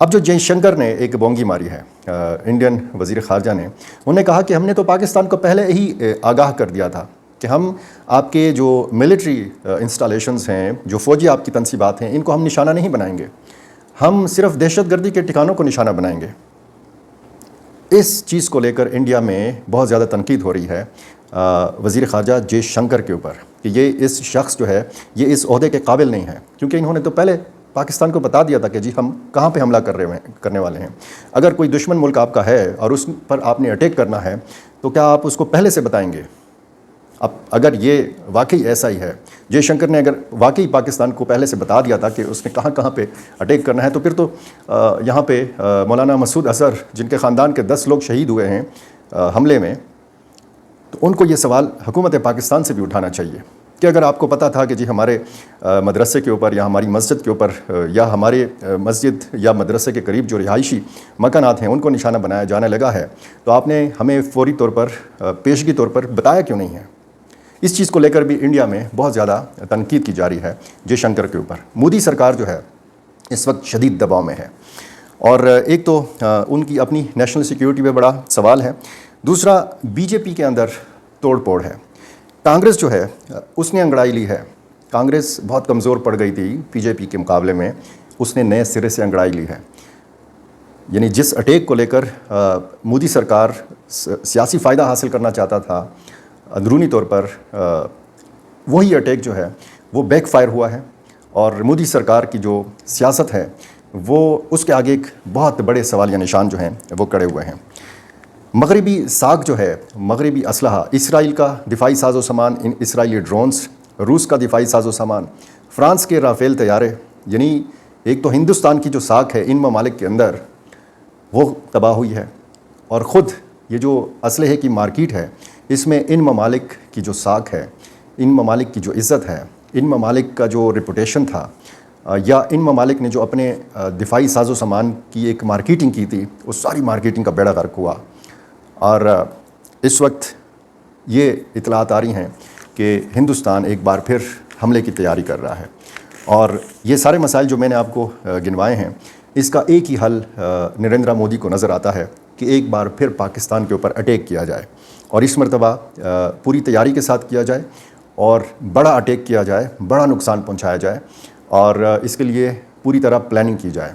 اب جو جے شنکر نے ایک بونگی ماری ہے انڈین وزیر خارجہ نے، انہوں نے کہا کہ ہم نے تو پاکستان کو پہلے ہی آگاہ کر دیا تھا کہ ہم آپ کے جو ملٹری انسٹالیشنز ہیں، جو فوجی آپ کی تنصیبات ہیں، ان کو ہم نشانہ نہیں بنائیں گے، ہم صرف دہشت گردی کے ٹھکانوں کو نشانہ بنائیں گے۔ اس چیز کو لے کر انڈیا میں بہت زیادہ تنقید ہو رہی ہے وزیر خارجہ جے شنکر کے اوپر کہ یہ اس شخص جو ہے یہ اس عہدے کے قابل نہیں ہے، کیونکہ انہوں نے تو پہلے پاکستان کو بتا دیا تھا کہ جی ہم کہاں پہ حملہ کرنے والے ہیں۔ اگر کوئی دشمن ملک آپ کا ہے اور اس پر آپ نے اٹیک کرنا ہے تو کیا آپ اس کو پہلے سے بتائیں گے؟ اب اگر یہ واقعی ایسا ہی ہے، جے شنکر نے اگر واقعی پاکستان کو پہلے سے بتا دیا تھا کہ اس نے کہاں کہاں پہ اٹیک کرنا ہے، تو پھر تو یہاں پہ مولانا مسعود اظہر جن کے خاندان کے 10 لوگ شہید ہوئے ہیں حملے میں، تو ان کو یہ سوال حکومت پاکستان سے بھی اٹھانا چاہیے کہ اگر آپ کو پتہ تھا کہ جی ہمارے مدرسے کے اوپر یا ہماری مسجد کے اوپر یا ہمارے مسجد یا مدرسے کے قریب جو رہائشی مکانات ہیں ان کو نشانہ بنایا جانے لگا ہے، تو آپ نے ہمیں فوری طور پر پیشگی طور پر بتایا کیوں نہیں ہے؟ اس چیز کو لے کر بھی انڈیا میں بہت زیادہ تنقید کی جا رہی ہے جے شنکر کے اوپر۔ مودی سرکار جو ہے اس وقت شدید دباؤ میں ہے، اور ایک تو ان کی اپنی نیشنل سیکیورٹی پہ بڑا سوال ہے، دوسرا بی جے پی کے اندر توڑ پھوڑ ہے۔ کانگریس جو ہے اس نے انگڑائی لی ہے، کانگریس بہت کمزور پڑ گئی تھی بی جے پی کے مقابلے میں، اس نے نئے سرے سے انگڑائی لی ہے۔ یعنی جس اٹیک کو لے کر مودی سرکار سیاسی فائدہ حاصل کرنا چاہتا تھا اندرونی طور پر، وہی اٹیک جو ہے وہ بیک فائر ہوا ہے، اور مودی سرکار کی جو سیاست ہے وہ اس کے آگے ایک بہت بڑے سوالیہ نشان جو ہیں وہ کڑے ہوئے ہیں۔ مغربی ساکھ جو ہے، مغربی اسلحہ، اسرائیل کا دفاعی ساز و سامان، اسرائیلی ڈرونز، روس کا دفاعی ساز و سامان، فرانس کے رافیل طیارے، یعنی ایک تو ہندوستان کی جو ساکھ ہے ان ممالک کے اندر وہ تباہ ہوئی ہے، اور خود یہ جو اسلحے کی مارکیٹ ہے اس میں ان ممالک کی جو ساکھ ہے، ان ممالک کی جو عزت ہے، ان ممالک کا جو ریپوٹیشن تھا، یا ان ممالک نے جو اپنے دفاعی ساز و سامان کی ایک مارکیٹنگ کی تھی، اس ساری مارکیٹنگ کا بیڑا غرق ہوا۔ اور اس وقت یہ اطلاعات آ رہی ہیں کہ ہندوستان ایک بار پھر حملے کی تیاری کر رہا ہے، اور یہ سارے مسائل جو میں نے آپ کو گنوائے ہیں اس کا ایک ہی حل نریندر مودی کو نظر آتا ہے کہ ایک بار پھر پاکستان کے اوپر اٹیک کیا جائے، اور اس مرتبہ پوری تیاری کے ساتھ کیا جائے اور بڑا اٹیک کیا جائے، بڑا نقصان پہنچایا جائے، اور اس کے لیے پوری طرح پلاننگ کی جائے۔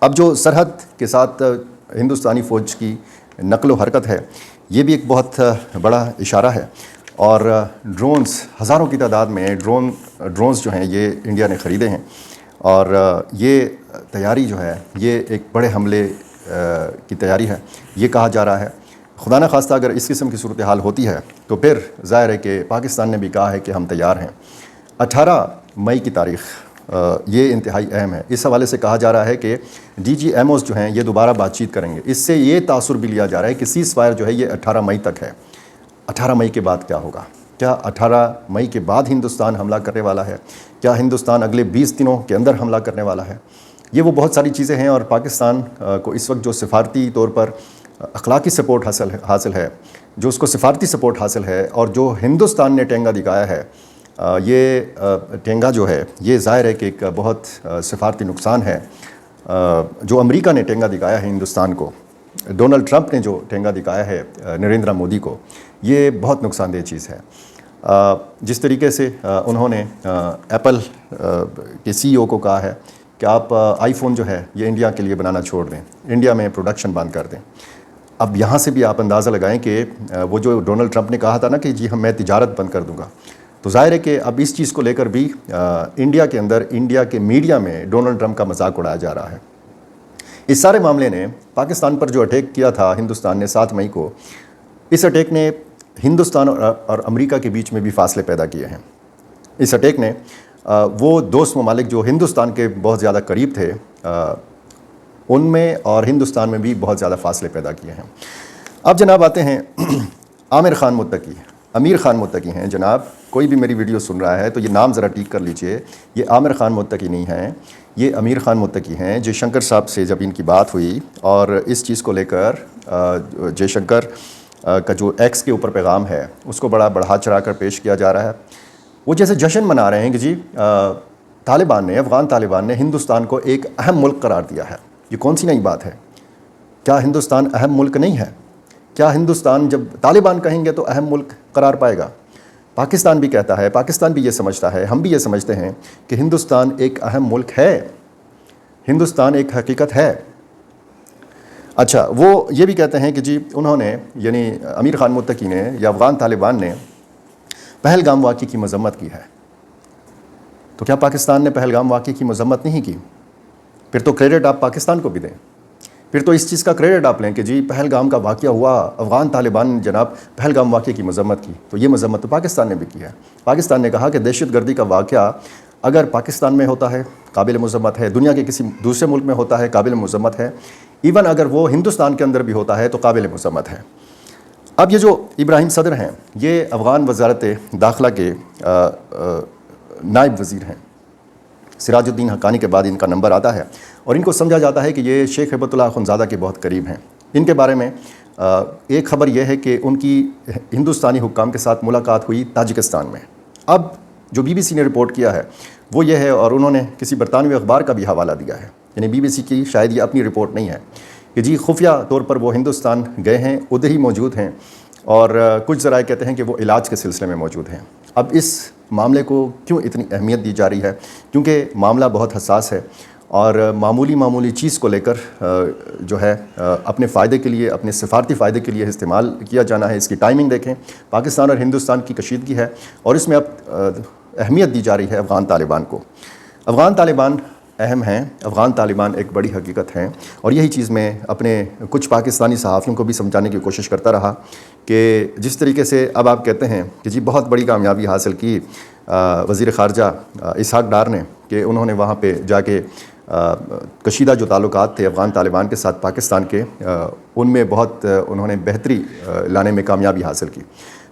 اب جو سرحد کے ساتھ ہندوستانی فوج کی نقل و حرکت ہے یہ بھی ایک بہت بڑا اشارہ ہے، اور ڈرونز ہزاروں کی تعداد میں ڈرونز جو ہیں یہ انڈیا نے خریدے ہیں، اور یہ تیاری جو ہے یہ ایک بڑے حملے کی تیاری ہے۔ یہ کہا جا رہا ہے خدا نہ خواستہ اگر اس قسم کی صورتحال ہوتی ہے تو پھر ظاہر ہے کہ پاکستان نے بھی کہا ہے کہ ہم تیار ہیں۔ 18 مئی کی تاریخ یہ انتہائی اہم ہے، اس حوالے سے کہا جا رہا ہے کہ ڈی جی ایم اوز جو ہیں یہ دوبارہ بات چیت کریں گے۔ اس سے یہ تاثر بھی لیا جا رہا ہے کہ سیز فائر جو ہے یہ 18 مئی تک ہے۔ 18 مئی کے بعد کیا ہوگا؟ کیا 18 مئی کے بعد ہندوستان حملہ کرنے والا ہے؟ کیا ہندوستان اگلے 20 دنوں کے اندر حملہ کرنے والا ہے؟ یہ وہ بہت ساری چیزیں ہیں، اور پاکستان کو اس وقت جو سفارتی طور پر اخلاقی سپورٹ حاصل ہے، جو اس کو سفارتی سپورٹ حاصل ہے، اور جو ہندوستان نے ٹینگا دکھایا ہے، یہ ٹینگا جو ہے یہ ظاہر ہے کہ ایک بہت سفارتی نقصان ہے۔ جو امریکہ نے ٹینگا دکھایا ہے ہندوستان کو، ڈونلڈ ٹرمپ نے جو ٹینگا دکھایا ہے نریندر مودی کو، یہ بہت نقصان دہ چیز ہے۔ جس طریقے سے انہوں نے ایپل کے سی ای او کو کہا ہے کہ آپ آئی فون جو ہے یہ انڈیا کے لیے بنانا چھوڑ دیں، انڈیا میں پروڈکشن بند کر دیں۔ اب یہاں سے بھی آپ اندازہ لگائیں کہ وہ جو ڈونلڈ ٹرمپ نے کہا تھا نا کہ جی میں تجارت بند کر دوں گا، تو ظاہر ہے کہ اب اس چیز کو لے کر بھی انڈیا کے اندر، انڈیا کے میڈیا میں ڈونلڈ ٹرمپ کا مذاق اڑایا جا رہا ہے۔ اس سارے معاملے نے پاکستان پر جو اٹیک کیا تھا ہندوستان نے 7 مئی کو، اس اٹیک نے ہندوستان اور امریکہ کے بیچ میں بھی فاصلے پیدا کیے ہیں۔ اس اٹیک نے وہ دوست ممالک جو ہندوستان کے بہت زیادہ قریب تھے ان میں اور ہندوستان میں بھی بہت زیادہ فاصلے پیدا کیے ہیں۔ اب جناب آتے ہیں عامر خان متقی، امیر خان متقی ہیں جناب۔ کوئی بھی میری ویڈیو سن رہا ہے تو یہ نام ذرا ٹھیک کر لیجئے، یہ عامر خان متقی نہیں ہیں، یہ امیر خان متقی ہیں۔ جے شنکر صاحب سے جب ان کی بات ہوئی اور اس چیز کو لے کر جے شنکر کا جو ایکس کے اوپر پیغام ہے اس کو بڑا بڑھا چڑھا کر پیش کیا جا رہا ہے، وہ جیسے جشن منا رہے ہیں کہ جی طالبان نے، افغان طالبان نے ہندوستان کو ایک اہم ملک قرار دیا ہے، یہ کون سی نئی بات ہے؟ کیا ہندوستان اہم ملک نہیں ہے؟ کیا ہندوستان جب طالبان کہیں گے تو اہم ملک قرار پائے گا؟ پاکستان بھی کہتا ہے، پاکستان بھی یہ سمجھتا ہے، ہم بھی یہ سمجھتے ہیں کہ ہندوستان ایک اہم ملک ہے، ہندوستان ایک حقیقت ہے۔ اچھا، وہ یہ بھی کہتے ہیں کہ جی انہوں نے، یعنی امیر خان متقی نے یا افغان طالبان نے پہلگام واقعے کی مذمت کی ہے۔ تو کیا پاکستان نے پہلگام واقعے کی مذمت نہیں کی؟ پھر تو کریڈٹ آپ پاکستان کو بھی دیں، پھر تو اس چیز کا کریڈٹ آپ لیں کہ جی پہلگام کا واقعہ ہوا، افغان طالبان نے جناب پہلگام واقعے کی مذمت کی، تو یہ مذمت تو پاکستان نے بھی کی ہے۔ پاکستان نے کہا کہ دہشت گردی کا واقعہ اگر پاکستان میں ہوتا ہے قابل مذمت ہے، دنیا کے کسی دوسرے ملک میں ہوتا ہے قابل مذمت ہے، ایون اگر وہ ہندوستان کے اندر بھی ہوتا ہے تو قابل مذمت ہے۔ اب یہ جو ابراہیم صدر ہیں، یہ افغان وزارت داخلہ کے نائب وزیر ہیں۔ سراج الدین حقانی کے بعد ان کا نمبر آتا ہے، اور ان کو سمجھا جاتا ہے کہ یہ شیخ ہیبت اللہ اخندزادہ کے بہت قریب ہیں۔ ان کے بارے میں ایک خبر یہ ہے کہ ان کی ہندوستانی حکام کے ساتھ ملاقات ہوئی تاجکستان میں۔ اب جو بی بی سی نے رپورٹ کیا ہے وہ یہ ہے، اور انہوں نے کسی برطانوی اخبار کا بھی حوالہ دیا ہے، یعنی بی بی سی کی شاید یہ اپنی رپورٹ نہیں ہے، کہ جی خفیہ طور پر وہ ہندوستان گئے ہیں، ادھر ہی موجود ہیں، اور کچھ ذرائع کہتے ہیں کہ وہ علاج کے سلسلے میں موجود ہیں۔ اب اس معاملے کو کیوں اتنی اہمیت دی جا رہی ہے؟ کیونکہ معاملہ بہت حساس ہے، اور معمولی چیز کو لے کر جو ہے اپنے فائدے کے لیے، اپنے سفارتی فائدے کے لیے استعمال کیا جانا ہے۔ اس کی ٹائمنگ دیکھیں، پاکستان اور ہندوستان کی کشیدگی ہے، اور اس میں اب اہمیت دی جا رہی ہے افغان طالبان کو۔ افغان طالبان اہم ہیں، افغان طالبان ایک بڑی حقیقت ہیں، اور یہی چیز میں اپنے کچھ پاکستانی صحافیوں کو بھی سمجھانے کی کوشش کرتا رہا کہ جس طریقے سے اب آپ کہتے ہیں کہ جی بہت بڑی کامیابی حاصل کی وزیر خارجہ اسحاق ڈار نے، کہ انہوں نے وہاں پہ جا کے کشیدہ جو تعلقات تھے افغان طالبان کے ساتھ پاکستان کے، ان میں بہت انہوں نے بہتری لانے میں کامیابی حاصل کی۔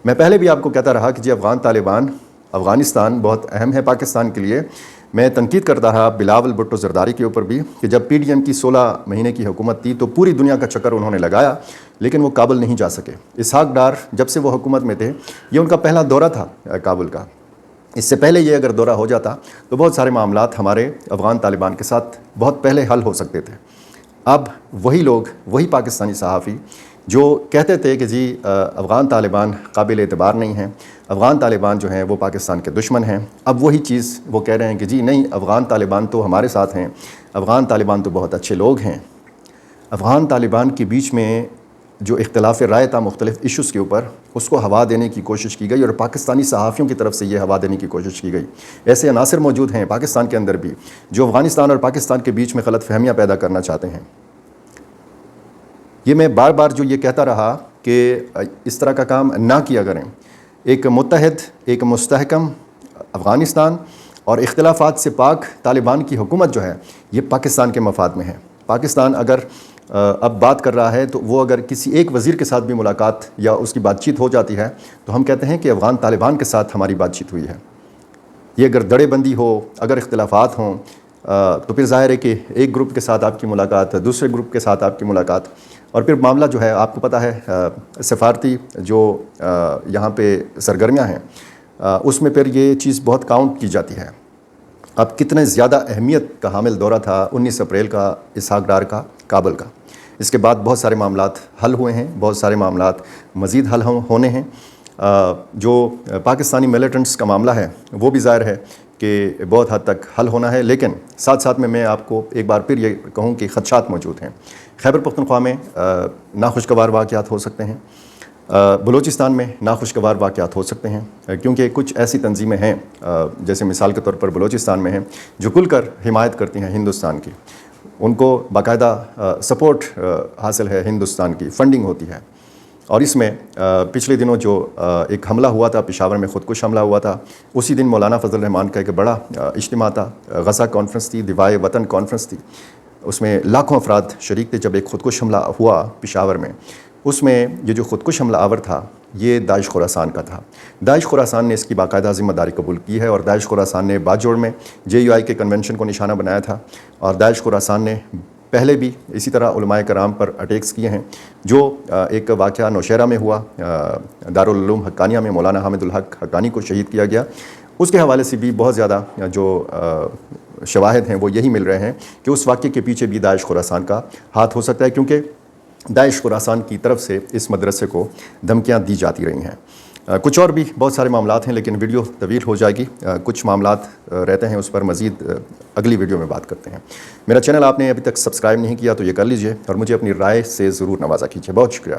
میں پہلے بھی آپ کو کہتا رہا کہ جی افغان طالبان، افغانستان بہت اہم ہے پاکستان کے لیے۔ میں تنقید کرتا رہا بلاول بھٹو زرداری کے اوپر بھی، کہ جب پی ڈی ایم کی 16 مہینے کی حکومت تھی تو پوری دنیا کا چکر انہوں نے لگایا، لیکن وہ کابل نہیں جا سکے۔ اسحاق ڈار جب سے وہ حکومت میں تھے، یہ ان کا پہلا دورہ تھا کابل کا۔ اس سے پہلے یہ اگر دورہ ہو جاتا تو بہت سارے معاملات ہمارے افغان طالبان کے ساتھ بہت پہلے حل ہو سکتے تھے۔ اب وہی لوگ، وہی پاکستانی صحافی جو کہتے تھے کہ جی افغان طالبان قابل اعتبار نہیں ہیں، افغان طالبان جو ہیں وہ پاکستان کے دشمن ہیں، اب وہی چیز وہ کہہ رہے ہیں کہ جی نہیں، افغان طالبان تو ہمارے ساتھ ہیں، افغان طالبان تو بہت اچھے لوگ ہیں۔ افغان طالبان کے بیچ میں جو اختلاف رائے تھا مختلف ایشوز کے اوپر، اس کو ہوا دینے کی کوشش کی گئی، اور پاکستانی صحافیوں کی طرف سے یہ ہوا دینے کی کوشش کی گئی۔ ایسے عناصر موجود ہیں پاکستان کے اندر بھی جو افغانستان اور پاکستان کے بیچ میں غلط فہمیاں پیدا کرنا چاہتے ہیں۔ یہ میں بار بار جو یہ کہتا رہا کہ اس طرح کا کام نہ کیا کریں۔ ایک متحد، ایک مستحکم افغانستان اور اختلافات سے پاک طالبان کی حکومت جو ہے، یہ پاکستان کے مفاد میں ہے۔ پاکستان اگر اب بات کر رہا ہے تو وہ اگر کسی ایک وزیر کے ساتھ بھی ملاقات یا اس کی بات چیت ہو جاتی ہے تو ہم کہتے ہیں کہ افغان طالبان کے ساتھ ہماری بات چیت ہوئی ہے۔ یہ اگر دڑے بندی ہو، اگر اختلافات ہوں، تو پھر ظاہر ہے کہ ایک گروپ کے ساتھ آپ کی ملاقات، دوسرے گروپ کے ساتھ آپ کی ملاقات، اور پھر معاملہ جو ہے آپ کو پتہ ہے سفارتی جو یہاں پہ سرگرمیاں ہیں، اس میں پھر یہ چیز بہت کاؤنٹ کی جاتی ہے۔ اب کتنے زیادہ اہمیت کا حامل دورہ تھا 19 اپریل کا اسحاق ڈار کا کابل کا۔ اس کے بعد بہت سارے معاملات حل ہوئے ہیں، بہت سارے معاملات مزید حل ہونے ہیں۔ جو پاکستانی ملیٹنٹس کا معاملہ ہے وہ بھی ظاہر ہے کہ بہت حد تک حل ہونا ہے، لیکن ساتھ ساتھ میں آپ کو ایک بار پھر یہ کہوں کہ خدشات موجود ہیں۔ خیبر پختونخوا میں ناخوشگوار واقعات ہو سکتے ہیں، بلوچستان میں ناخوشگوار واقعات ہو سکتے ہیں، کیونکہ کچھ ایسی تنظیمیں ہیں جیسے مثال کے طور پر بلوچستان میں ہیں جو کھل کر حمایت کرتی ہیں ہندوستان کی، ان کو باقاعدہ سپورٹ حاصل ہے، ہندوستان کی فنڈنگ ہوتی ہے۔ اور اس میں پچھلے دنوں جو ایک حملہ ہوا تھا، پشاور میں خودکش حملہ ہوا تھا، اسی دن مولانا فضل الرحمان کا ایک بڑا اجتماع تھا، غزہ کانفرنس تھی، دفاع وطن کانفرنس تھی، اس میں لاکھوں افراد شریک تھے۔ جب ایک خودکش حملہ ہوا پشاور میں، اس میں یہ جو خودکش حملہ آور تھا یہ داعش خراسان کا تھا۔ داعش خراسان نے اس کی باقاعدہ ذمہ داری قبول کی ہے، اور داعش خراسان نے باجوڑ میں JUI کے کنونشن کو نشانہ بنایا تھا، اور داعش خراسان نے پہلے بھی اسی طرح علماء کرام پر اٹیکس کیے ہیں۔ جو ایک واقعہ نوشہرہ میں ہوا، دارالعلوم حقانیہ میں مولانا حامد الحق حقانی کو شہید کیا گیا، اس کے حوالے سے بھی بہت زیادہ جو شواہد ہیں وہ یہی مل رہے ہیں کہ اس واقعے کے پیچھے بھی داعش خراسان کا ہاتھ ہو سکتا ہے، کیونکہ داعش خراسان کی طرف سے اس مدرسے کو دھمکیاں دی جاتی رہی ہیں۔ کچھ اور بھی بہت سارے معاملات ہیں، لیکن ویڈیو طویل ہو جائے گی، کچھ معاملات رہتے ہیں اس پر مزید اگلی ویڈیو میں بات کرتے ہیں۔ میرا چینل آپ نے ابھی تک سبسکرائب نہیں کیا تو یہ کر لیجئے، اور مجھے اپنی رائے سے ضرور نوازا کیجئے۔ بہت شکریہ۔